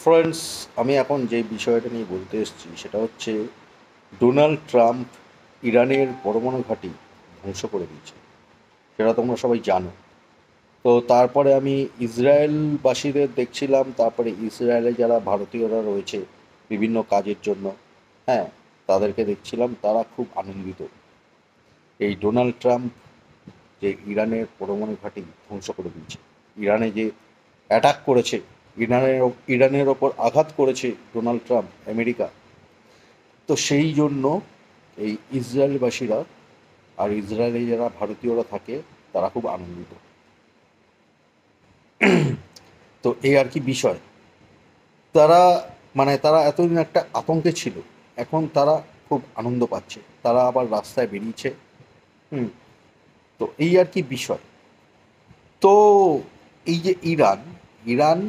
Friends, আমি এখন যে বিষয়টা নিয়ে বলতে এসেছি সেটা হচ্ছে ডোনাল্ড ট্রাম্প ইরানের পরমাণু ঘাঁটি ধ্বংস করে দিয়েছে। সেটা তোমরা সবাই জানো। তো তারপরে আমি ইসরায়েলবাসীদের দেখছিলাম, তারপরে ইসরায়েলে যারা ভারতীয়রা রয়েছে বিভিন্ন কাজের জন্য, হ্যাঁ, তাদেরকে দেখছিলাম তারা খুব আনন্দিত। এই ডোনাল্ড ট্রাম্প যে ইরানের পরমাণু ঘাঁটি ধ্বংস করে দিয়েছে, ইরানে যে অ্যাটাক করেছে, ইরানের ওপর আঘাত করেছে ডোনাল্ড ট্রাম্প, আমেরিকা। তো সেই জন্য এই ইসরায়েলবাসীরা আর ইসরায়েলে যারা ভারতীয়রা থাকে তারা খুব আনন্দিত। তো এই আর কি বিষয়। তারা তারা এতদিন একটা আতঙ্কে ছিল, এখন তারা খুব আনন্দ পাচ্ছে, তারা আবার রাস্তায় বেরিয়েছে। হুম। তো এই আর কি বিষয়। তো এই যে ইরান, ইরান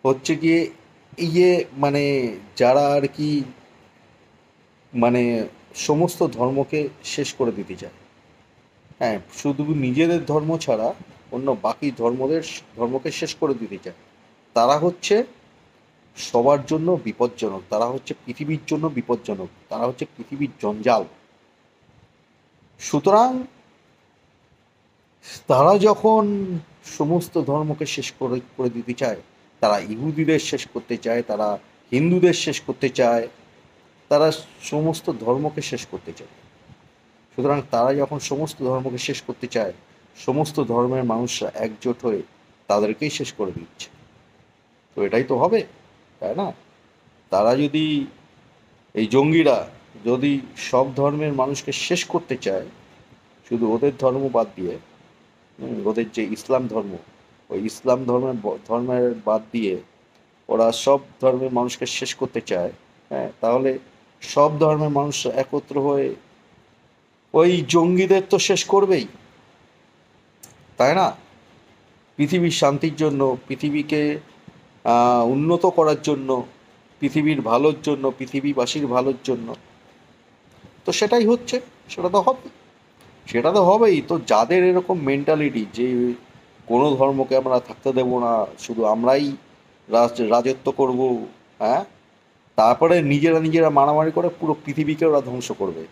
হচ্ছে গিয়ে এই যে মানে যারা আর কি মানে সমস্ত ধর্মকে শেষ করে দিতে চায়। হ্যাঁ, শুধু নিজেদের ধর্ম ছাড়া অন্য বাকি ধর্মকে শেষ করে দিতে চায়। তারা হচ্ছে সবার জন্য বিপজ্জনক, তারা হচ্ছে পৃথিবীর জন্য বিপজ্জনক, তারা হচ্ছে পৃথিবীর জঞ্জাল। সুতরাং তারা যখন সমস্ত ধর্মকে শেষ করে করে দিতে চায়, তারা ইহুদিদের শেষ করতে চায়, তারা হিন্দুদের শেষ করতে চায়, তারা সমস্ত ধর্মকে শেষ করতে চায়। সুতরাং তারা যখন সমস্ত ধর্মকে শেষ করতে চায়, সমস্ত ধর্মের মানুষরা একজোট হয়ে তাদেরকেই শেষ করে দিচ্ছে। তো এটাই তো হবে, তাই না? তারা যদি, এই জঙ্গিরা যদি সব ধর্মের মানুষকে শেষ করতে চায়, শুধু ওদের ধর্ম বাদ দিয়ে, ওদের যে ইসলাম ধর্ম, ওই ইসলাম ধর্মের বাদ দিয়ে ওরা সব ধর্মের মানুষকে শেষ করতে চায়, হ্যাঁ, তাহলে সব ধর্মের মানুষ একত্র হয়ে ওই জঙ্গিদের তো শেষ করবেই, তাই না? পৃথিবীর শান্তির জন্য, পৃথিবীকে উন্নত করার জন্য, পৃথিবীর ভালোর জন্য, পৃথিবীবাসীর ভালোর জন্য। তো সেটাই হচ্ছে, সেটা তো হবে, সেটা তো হবেই। তো যাদের এরকম মেন্টালিটি যে কোনো ধর্মকে আমরা থাকতে দেব না, শুধু আমরাই রাজত্ব করব, হ্যাঁ, তারপরে নিজেরা নিজেরা মারামারি করে পুরো পৃথিবীকে ওরা ধ্বংস করবে,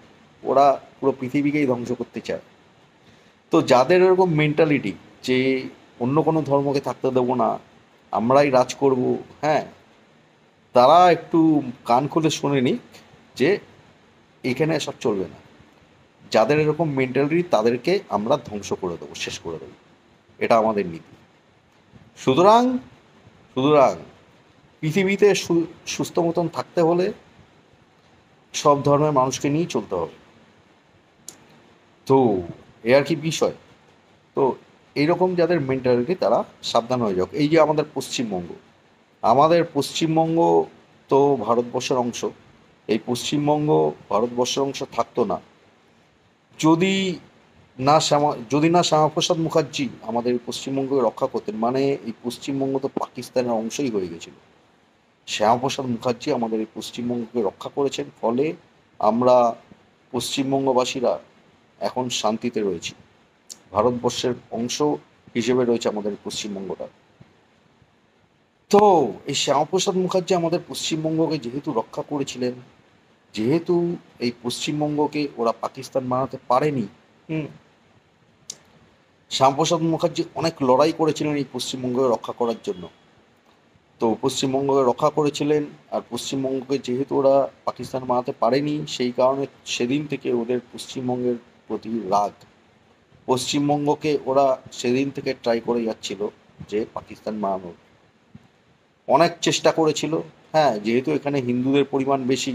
ওরা পুরো পৃথিবীকেই ধ্বংস করতে চায়। তো যাদের এরকম মেন্টালিটি যে অন্য কোনো ধর্মকে থাকতে দেবো না, আমরাই রাজ করব, হ্যাঁ, তারা একটু কান খুলে শুনে নিক যে এখানে এসব চলবে না। যাদের এরকম মেন্টালিটি তাদেরকে আমরা ধ্বংস করে দেবো, শেষ করে দেবো। এটা আমাদের নীতি। সুতরাং সুতরাং পৃথিবীতে সুস্থ মতন থাকতে হলে সব ধর্মের মানুষকে নিয়েই চলতে হবে। তো এ আর কি বিষয়। তো এইরকম যাদের মেন্টালিটি তারা সাবধান হয়ে যাক। এই যে আমাদের পশ্চিমবঙ্গ তো ভারতবর্ষের অংশ। এই পশ্চিমবঙ্গ ভারতবর্ষের অংশ থাকতো না যদি না শ্যামাপ্রসাদ মুখার্জি আমাদের পশ্চিমবঙ্গকে রক্ষা করতেন। মানে এই পশ্চিমবঙ্গ তো পাকিস্তানের অংশই হয়ে গেছিল। শ্যামাপ্রসাদ মুখার্জি আমাদের এই পশ্চিমবঙ্গকে রক্ষা করেছেন, ফলে আমরা পশ্চিমবঙ্গবাসীরা এখন শান্তিতে রয়েছি। ভারতবর্ষের অংশ হিসেবে রয়েছে আমাদের পশ্চিমবঙ্গটা। তো এই শ্যামাপ্রসাদ মুখার্জি আমাদের পশ্চিমবঙ্গকে যেহেতু রক্ষা করেছিলেন, যেহেতু এই পশ্চিমবঙ্গকে ওরা পাকিস্তান বানাতে পারেনি, হুম, শ্যামাপ্রসাদ মুখার্জি অনেক লড়াই করেছিলেন এই পশ্চিমবঙ্গকে রক্ষা করার জন্য। তো পশ্চিমবঙ্গকে রক্ষা করেছিলেন, আর পশ্চিমবঙ্গকে যেহেতু ওরা পাকিস্তান বানাতে পারেনি, সেই কারণে সেদিন থেকে ওদের পশ্চিমবঙ্গের প্রতি রাগ। পশ্চিমবঙ্গকে ওরা সেদিন থেকে ট্রাই করে যাচ্ছিল যে পাকিস্তান বানানোর, অনেক চেষ্টা করেছিল। হ্যাঁ, যেহেতু এখানে হিন্দুদের পরিমাণ বেশি,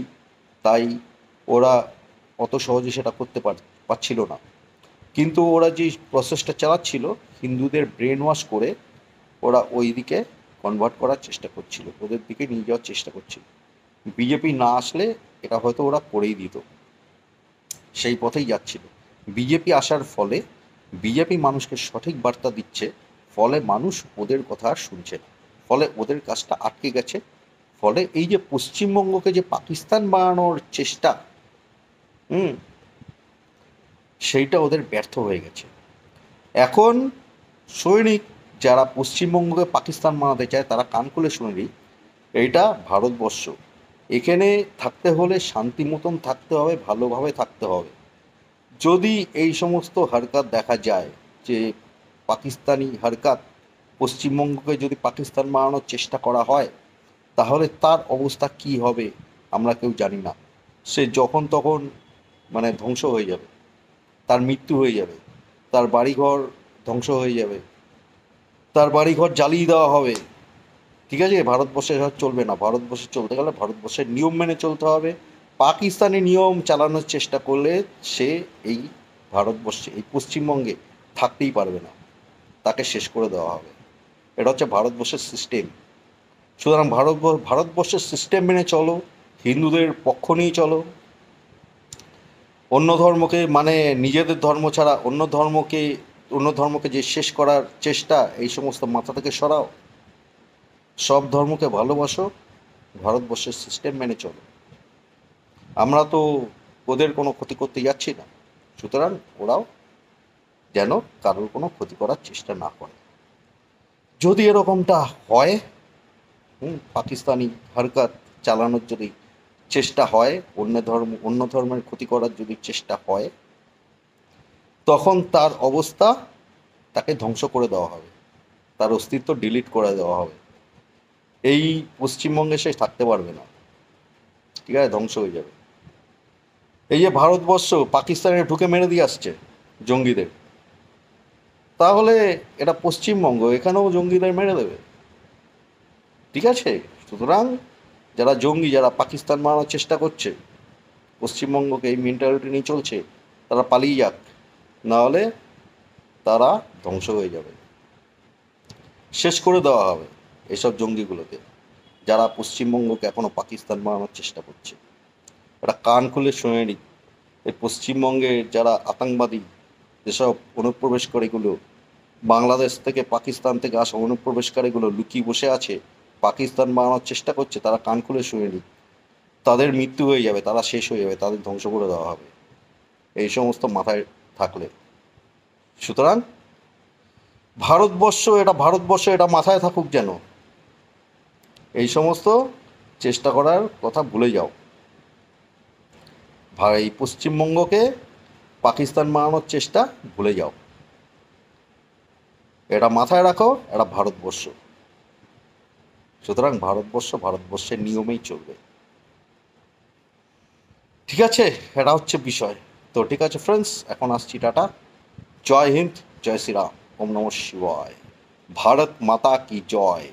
তাই ওরা অত সহজে সেটা করতে পারছিল না। কিন্তু ওরা যে প্রসেসটা চালাচ্ছিল, হিন্দুদের ব্রেন ওয়াশ করে ওরা ওই দিকে কনভার্ট করার চেষ্টা করছিল, ওদের দিকে নিয়ে যাওয়ার চেষ্টা করছিল। বিজেপি না আসলে এটা হয়তো ওরা করেই দিত, সেই পথেই যাচ্ছিল। বিজেপি আসার ফলে বিজেপি মানুষকে সঠিক বার্তা দিচ্ছে, ফলে মানুষ ওদের কথা আর শুনছে না, ফলে ওদের কাজটা আটকে গেছে। ফলে এই যে পশ্চিমবঙ্গকে যে পাকিস্তান বানানোর চেষ্টা, হুম, সেইটা ওদের ব্যর্থ হয়ে গেছে। এখন সৈনিক যারা পশ্চিমবঙ্গকে পাকিস্তান বানাতে চায় তারা কান খুলে শুনে নিই, এইটা ভারতবর্ষ। এখানে থাকতে হলে শান্তি মতন থাকতে হবে, ভালোভাবে থাকতে হবে। যদি এই সমস্ত হারকাত দেখা যায় যে পাকিস্তানি হারকাত, পশ্চিমবঙ্গকে যদি পাকিস্তান বানানোর চেষ্টা করা হয়, তাহলে তার অবস্থা কি হবে আমরা কেউ জানি না। সে যখন তখন ধ্বংস হয়ে যাবে, তার মৃত্যু হয়ে যাবে, তার বাড়িঘর ধ্বংস হয়ে যাবে, তার বাড়িঘর জ্বালিয়ে দেওয়া হবে। ঠিক আছে, ভারতবর্ষে এসব চলবে না। ভারতবর্ষে চলতে গেলে ভারতবর্ষের নিয়ম মেনে চলতে হবে। পাকিস্তানি নিয়ম চালানোর চেষ্টা করলে সে এই ভারতবর্ষে, এই পশ্চিমবঙ্গে থাকতেই পারবে না, তাকে শেষ করে দেওয়া হবে। এটা হচ্ছে ভারতবর্ষের সিস্টেম। সুতরাং ভারতবর্ষের সিস্টেম মেনে চলো, হিন্দুদের পক্ষ নিয়ে চলো। অন্য ধর্মকে নিজেদের ধর্ম ছাড়া অন্য ধর্মকে যে শেষ করার চেষ্টা, এই সমস্ত মাথা থেকে সরাও। সব ধর্মকে ভালোবাসো, ভারতবর্ষের সিস্টেম মেনে চলো। আমরা তো ওদের কোনো ক্ষতি করতে যাচ্ছি না, সুতরাং ওরাও যেন কারোর কোনো ক্ষতি করার চেষ্টা না করে। যদি এরকমটা হয়, পাকিস্তানি হারকাত চালানোর যদি চেষ্টা হয়, অন্য ধর্মের ক্ষতি করার যদি চেষ্টা হয়, তখন তার অবস্থা, তাকে ধ্বংস করে দেওয়া হবে, তার অস্তিত্ব ডিলিট করে দেওয়া হবে। এই পশ্চিমবঙ্গে সে থাকতে পারবে না। ঠিক আছে, ধ্বংস হয়ে যাবে। এই যে ভারতবর্ষ পাকিস্তানে ঢুকে মেরে দিয়ে আসছে জঙ্গিদের, তাহলে এটা পশ্চিমবঙ্গ, এখানেও জঙ্গিদের মেরে দেবে। ঠিক আছে, সুতরাং যারা জঙ্গি, যারা পাকিস্তান বানানোর চেষ্টা করছে, পশ্চিমবঙ্গকে এই মেন্টালিটি নিয়ে চলছে, তারা পালিয়ে যাক, নাহলে তারা ধ্বংস হয়ে যাবে। শেষ করে দেওয়া হবে এসব জঙ্গিগুলোকে, যারা পশ্চিমবঙ্গকে এখনও পাকিস্তান বানানোর চেষ্টা করছে। এটা কান খুলে শুনে নিই। এই পশ্চিমবঙ্গের যারা আতঙ্কবাদী, যেসব অনুপ্রবেশকারীগুলো বাংলাদেশ থেকে, পাকিস্তান থেকে আসা অনুপ্রবেশকারীগুলো লুকিয়ে বসে আছে, পাকিস্তান বানানোর চেষ্টা করছে, তারা কান খুলে শুনে নিই। তাদের মৃত্যু হয়ে যাবে, তারা শেষ হয়ে যাবে, তাদের ধ্বংস করে দেওয়া হবে এই সমস্ত মাথায় থাকলে। সুতরাং ভারতবর্ষ এটা মাথায় থাকুক, যেন এই সমস্ত চেষ্টা করার কথা ভুলে যাও। এই পশ্চিমবঙ্গকে পাকিস্তান বানানোর চেষ্টা ভুলে যাও। এটা মাথায় রাখো, এটা ভারতবর্ষ। সুতরাং ভারতবর্ষের নিয়মেই চলবে। ঠিক আছে, এটা হচ্ছে বিষয়। তো ঠিক আছে ফ্রেন্ডস, এখন আসছি, টাটা। জয় হিন্দ, জয় শ্রীরাম, ওম নমঃ শিবায়, ভারত মাতা কি জয়।